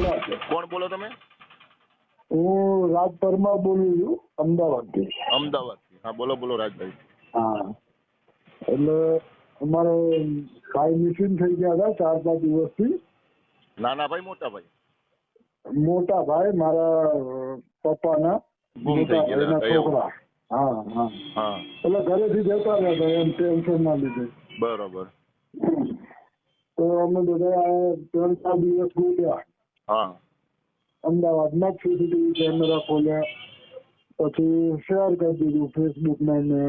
બોલા છે. કોણ બોલો તમે? હું રાજ પરમાર બોલું છું, અમદાવાદથી. અમદાવાદથી? હા બોલો બોલો રાજભાઈ. હા, એટલે અમારે ભાઈ મિસિંગ થઈ ગયા હતા 4-5 દિવસથી. નાના ભાઈ મોટા ભાઈ? મોટા ભાઈ મારા પપ્પાના ગુમ થઈ મોટા ગયા ભાઈના હતા એવું? છોકરા. હા હા હા એટલે ઘરેથી જતા રહ્યા એમ ટેન્શન ના લીધે. બરોબર. તો અમે બધા 3-4 દિવસ ગોત્યા. હા અમદાવાદમાં સીસીટીવી કેમેરા ખોલ્યા, પછી શેર કરી દીધું ફેસબુકમાં ને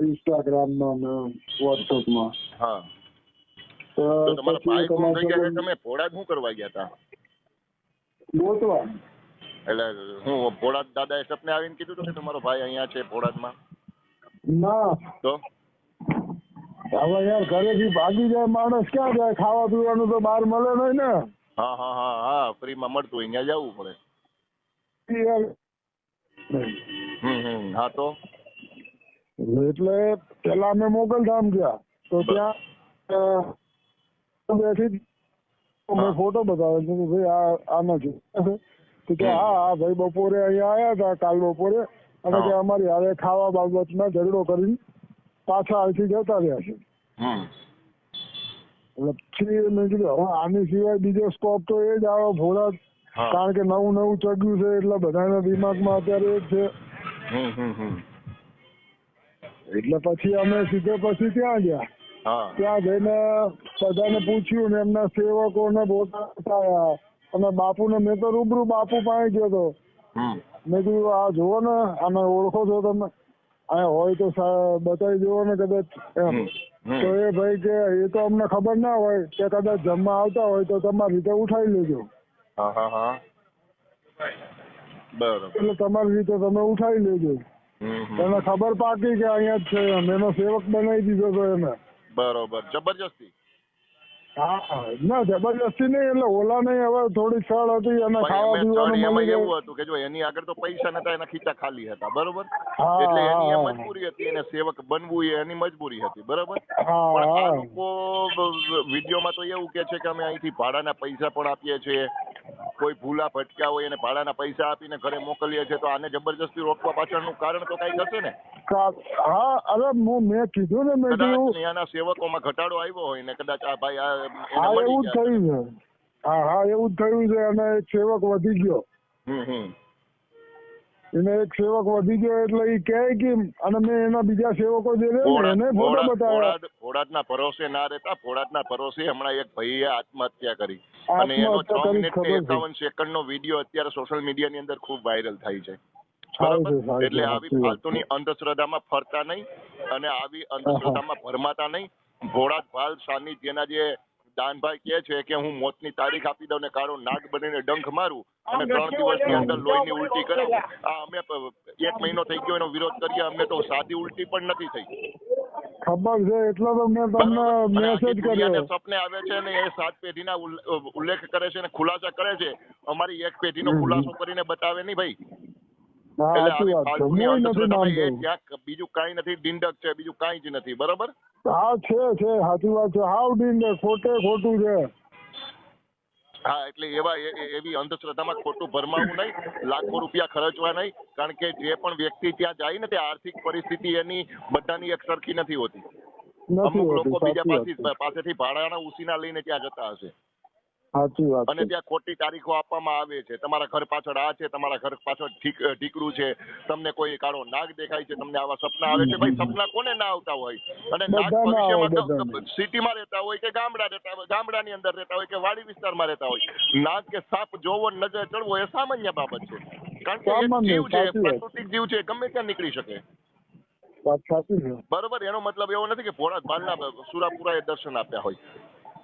ઇન્સ્ટાગ્રામમાં ને વોટ્સઅપમાં. હા. તો તમારા ભાઈ ગુમ થઈ ગયા, તમે ભોળાદ શું કરવા ગયા હતા? ગોતવા. એટલે હું ભોળાદ દાદાએ સપને આવીને કીધું હતું કે તમારો ભાઈ અહીંયા છે ભોળાદમાં? ના, તો હવે યાર ઘરેથી ભાગી જાય માણસ ક્યાં જાય? ખાવા પીવાનું તો બહાર મળે નહીં ને. હા હા હા હા, ફ્રીમાં મળતું હોય ત્યાં જવું પડે. હા તો એટલે પેલા અમે મોગલધામ ગયા તો ત્યાં બેઠી મેં ફોટો બતાવ્યો કે ભાઈ આના છે તો કે હા ભાઈ બપોરે અહીંયા આવ્યા હતા કાલ બપોરે, અને કે અમારી હારે ખાવા બાબતમાં ઝઘડો કરીને પાછા અહીંથી જતા રહ્યા છે. એટલે પછી મેં કીધું હવે આની સિવાય બીજો સ્કોપ તો એ જ આવે ભોળા, કારણ કે નવું ચગ્યું છે એટલે બધાના દિમાગમાં અત્યારે એ જ છે. એટલે પછી અમે સીધે પછી ત્યાં ગયા. ત્યાં જઈને બધાને પૂછ્યું ને એમના સેવકોને બોલાવ્યા અને બાપુને મેં તો રૂબરૂ બાપુ પાસે ગયો હતો. મેં કીધું આ જુઓ ને, આને ઓળખો છો તમે? અહીંયા હોય તો બતાવી જુઓ ને કદાચ એમ. તો એ ભાઈ કે એ તો અમને ખબર ના હોય, કે કદાચ જમવા આવતા હોય તો તમારી રીતે ઉઠાવી લેજો. એટલે તમારી રીતે તમે ઉઠાવી લેજો. એને ખબર પાકી કે અહીંયા જ છે એમ, એનો સેવક બનાવી દીધો હતો એને. બરોબર. જબરજસ્તી? હા ના જબરજસ્તી નહીં, એટલે ઓલા નહીં, હવે થોડી છળ હતી અને ખાવા પીવાનું મળી ગયું. એવું હતું કે જો એની આગળ તો પૈસા નતા, એના ખીચા ખાલી હતા, બરોબર? એટલે એની એ મજબૂરી હતી, એને સેવક બનવું એ એની મજબૂરી હતી, બરોબર? પણ આ લોકો વિડીયોમાં તો એવું કે છે કે અમે અહીંથી ભાડાના પૈસા પણ આપીએ છીએ, કોઈ ભૂલા ભટક્યા હોય એને ભાડાના પૈસા આપીને ઘરે મોકલીએ છીએ, તો આને જબરજસ્તી રોકવા પાછળનું કારણ તો કઈક હશે ને? હા, અરે મેં કીધું ને, મેં કીધું એના સેવકોમાં ઘટાડો આવ્યો હોય ને કદાચ આ ભાઈ એવું જ થયું છે. હા એવું જ થયું છે. અને એક સેવક વધી ગયો. એને એક સેવક વધી ગયો એટલે એ કહે કે, અને મેં એના બીજા સેવકો જે એને ફોટો બતાવ્યા. ભોળાદના ભરોસે ના રહેતા, ભોળાદના ભરોસે હમણાં એક ભાઈએ આત્મહત્યા કરી, અને એનો 6 મિનિટ ને 51 સેકન્ડનો વિડીયો અત્યારે સોશિયલ મીડિયાની અંદર ખૂબ વાયરલ થાય છે. બરાબર? એટલે આવી ફાલતુની અંધશ્રદ્ધામાં ફરતા નહીં અને આવી અંધશ્રદ્ધામાં ભરમાતા નહીં. ભોળાદ ભાલ સાનિધ્યના જે દાનભાઈ કહે છે કે હું મોતની તારીખ આપી દઉં ને કાળો નાગ બનીને ડંખ મારું અને 3 દિવસની અંદર લોહીની ઉલટી કરાવું. અમે 1 મહિનો થઈ ગયો એનો વિરોધ કરીએ, અમને તો સાદી ઉલટી પણ નથી થઈ. ખબર છે, એટલે તો મેં તમને મેસેજ કર્યો. સપને આવે છે ને એ 7 પેઢીના ઉલ્લેખ કરે છે ને ખુલાસા કરે છે. અમારી એક પેઢીનો ખુલાસો કરીને બતાવે નહીં ભાઈ. એટલે આવી ફાલતુની અંધશ્રદ્ધામાં ક્યાંક બીજું કઈ નથી, ડિંડક છે, બીજું કઈ જ નથી. બરોબર? હા છે સાચી વાત છે. હાવ ડિંડક, ખોટું છે. હા, એટલે એવી અંધશ્રદ્ધામાં ખોટું ભરમાવું નહીં, લાખો રૂપિયા ખર્ચવા નહીં, કારણ કે જે પણ વ્યક્તિ ત્યાં જાય ને તે આર્થિક પરિસ્થિતિ એની બધાની એક સરખી નથી હોતી. અમુક લોકો બીજા પાસેથી ભાડાના ઉસીના લઈને ત્યાં જતા હશે. સાચી વાત. અને ત્યાં ખોટી તારીખો આપવામાં આવે છે. તમારા ઘર પાછળ આ છે, તમારા ઘર પાછળ ઢીકડું છે, તમને કોઈ કાળો નાગ દેખાય છે, તમને આવા સપના આવે છે. ભાઈ સપના કોને ના આવતા હોય? અને નાગ ભવિષ્યમાં સિટીમાં રહેતા હોય કે ગામડાની અંદર રહેતા હોય કે વાડી વિસ્તારમાં રહેતા હોય, નાગ કે સાપ જોવો, નજર ચડવો એ સામાન્ય બાબત છે. કારણ કે એક જીવ છે, પ્રાકૃતિક જીવ છે, ગમે ત્યાં નીકળી શકે. બરોબર? એનો મતલબ એવો નથી કે ભોળા ભાલના સુરાપુરા એ દર્શન આપ્યા હોય.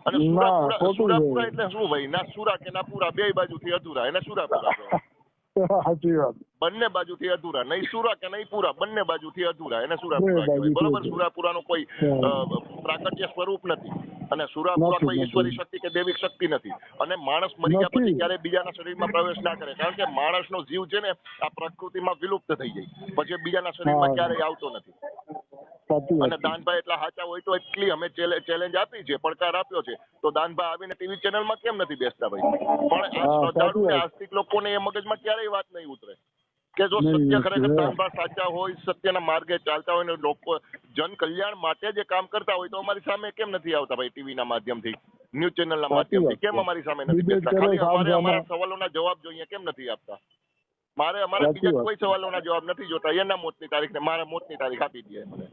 અને સુરાપુરા એટલે શું ભાઈ? ના સુરા કે ના પુરા, બે બાજુથી અધૂરા, એને સુરાપુરા કહેવાય. સાચી વાત. બંને બાજુથી અધૂરા, નહીં સુરા કે નહીં પુરા, બંને બાજુથી અધૂરા, એને સુરાપુરા કહેવાય. બરોબર? સુરાપુરાનું કોઈ પ્રાકટ્ય સ્વરૂપ નથી, અને સુરાપુરા કોઈ ઈશ્વરી શક્તિ કે દૈવિક શક્તિ નથી. અને માણસ મરી ગયા પછી ક્યારે બીજાના શરીરમાં પ્રવેશ ના કરે, કારણ કે માણસનો જીવ છે ને આ પ્રકૃતિમાં વિલુપ્ત થઈ જાય, પછી બીજાના શરીરમાં ક્યારેય આવતો નથી. અને દાનભાઈ એટલા સાચા હોય તો એટલી અમે ચેલેન્જ આપી છે, પડકાર આપ્યો છે, તો દાનભાઈ આવીને ટીવી ચેનલમાં કેમ નથી બેસતા ભાઈ? પણ આ શ્રદ્ધાળુ ને આસ્તિક લોકોને એ મગજમાં ક્યારેય વાત નહીં ઉતરે કે જો સત્ય ખરેખર દાનભાઈ સાચા હોય, સત્યના માર્ગે ચાલતા હોય ને લોકો જન કલ્યાણ માટે જે કામ કરતા હોય તો અમારી સામે કેમ નથી આવતા ભાઈ? ટીવીના માધ્યમથી, ન્યૂઝ ચેનલના માધ્યમથી કેમ અમારી સામે નથી બેસતા? ખાલી અમારે અમારા સવાલોના જવાબ જોઈએ, કેમ નથી આપતા? અમારે બીજા કોઈ સવાલોના જવાબ નથી જોતા. એના મોતની તારીખ ને મારા મોતની તારીખ આપી દે મને.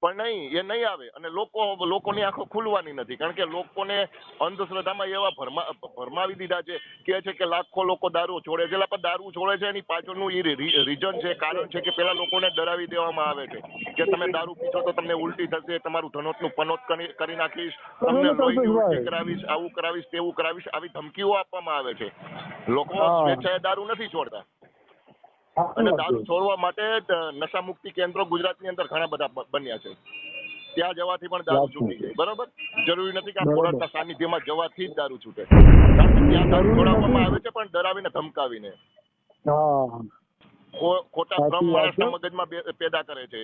પણ નહીં, એ નહીં આવે. અને લોકોની આંખો ખુલવાની નથી, કારણ કે લોકોને અંધશ્રદ્ધામાં એવા ભરમાવી દીધા છે કે લાખો લોકો દારૂ છોડે છે. પણ દારૂ છોડે છે એની પાછળનું એ રીઝન છે, કારણ છે કે પેલા લોકોને ડરાવી દેવામાં આવે છે કે તમે દારૂ પીશો તો તમને ઉલટી થશે, તમારું ધનોતનું પનોત કરી નાખીશ, તમને લોહીની ઉલટી કરાવીશ, આવું કરાવીશ, તેવું કરાવીશ, આવી ધમકીઓ આપવામાં આવે છે. લોકો સ્વેચ્છાએ દારૂ નથી છોડતા. અને દારૂ છોડવા માટે નશા મુક્તિ કેન્દ્રો ગુજરાતની અંદર ઘણા બધા બન્યા છે. ત્યાં જવાથી પણ દારૂ છૂટી જાય. બરોબર, જરૂરી નથી કે આ ખોરાકના સાનિધ્યમાં જવાથી જ દારૂ છૂટે, કારણ કે ત્યાં દારૂ છોડાવવામાં આવે છે પણ ડરાવીને ધમકાવીને. ખોટા ભ્રમ માણસના મગજમાં પેદા કરે છે.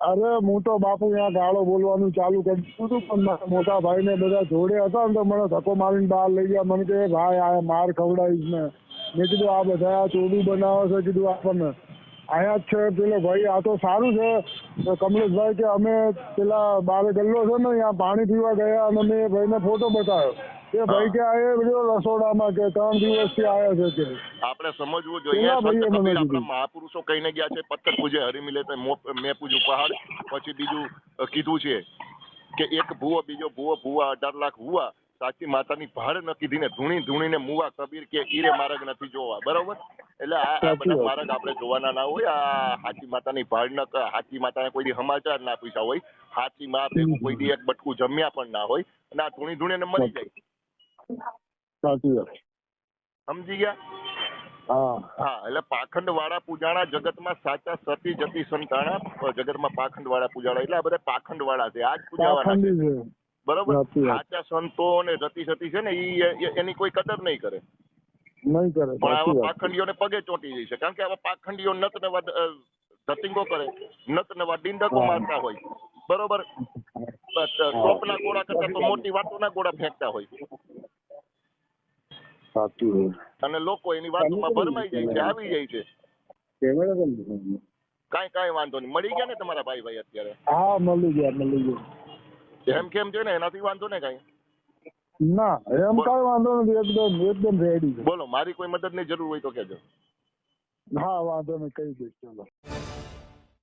અરે હું તો બાપુ ત્યાં ગાળો બોલવાનું ચાલુ કરી દીધું હતું, પણ મોટા ભાઈ ને બધા જોડે હતા ને તો મને ધક્કો મારીને બહાર લઈ ગયા. મને કે ભાઈ આ માર ખવડાવીશ ને. મેં કીધું આ બધા આ ચોડું બનાવે છે, કીધું આપણને અહીંયા જ છે. પેલો ભાઈ આ તો સારું છે કમલેશભાઈ કે અમે પેલા બારે ગલ્લો છે ને ત્યાં પાણી પીવા ગયા અને મેં ભાઈને ફોટો બતાવ્યો. એ ભાઈ કે આ એ બધો રસોડામાં કે 3 દિવસથી આવ્યા છે કે. આપણે સમજવું જોઈએ, આપણા મહાપુરુષો કહીને ગયા છે, પથ્થર પૂજે હરી મિલે તો મેં પૂજ્યું પહાડ. પછી બીજું કીધું છે કે એક ભૂવો બીજો ભૂવો 18 લાખ હુવા, સાચી માતાની ભાડ ન કીધીને ધૂણીને મુવા, કબીર કે ઈરે માર્ગ નથી જોવા. બરોબર, એટલે આ બધા માર્ગ આપણે જોવાના ના હોય. આ હાચી માતાની ભાડ ન, હાચી માતાને કોઈ દી સમાચાર ના પૂછ્યા હોય, હાચી માં ભેગું કોઈ દી એક બટકું જમ્યા પણ ના હોય, અને આ ધૂણીને મરી જાય. સાચી વાત, સમજી ગયા? હા, એટલે પાખંડ વાળા પૂજાણા જગતમાં સાચા સતી જતી સંતાણા, જગતમાં પાખંડ વાળા પૂજાણા, એટલે આ બધા પાખંડ વાળા છે, આજ પૂજાવાના છે. બરોબર, સાચા સંતો ને રતિ સતી છે ને એની કોઈ કદર નહીં કરે. પણ આવા પાખંડીઓને પગે ચોંટી જાય છે, કારણ કે આવા પાખંડીઓ નત નવા ધતિંગો કરે, નત નવા ડિંડકો મારતા હોય. બરોબર, ટોપના ગોળા કરતા તો મોટી વાતોના ગોળા ફેંકતા હોય. અને લોકો એની વાતોમાં ભરમાઈ જાય છે, આવી જાય છે. કાંઈ વાંધો નહીં. મળી ગયા ને તમારા ભાઈ અત્યારે? હા, મળી ગયા. એમ કેમ છે ને એનાથી વાંધો ને કાંઈ? ના, એમ કાંઈ વાંધો નથી, એકદમ રેડી છે. બોલો, મારી કોઈ મદદની જરૂર હોય તો કહેજો. હા, વાંધો નહીં, કહી દઈશ. ચાલો.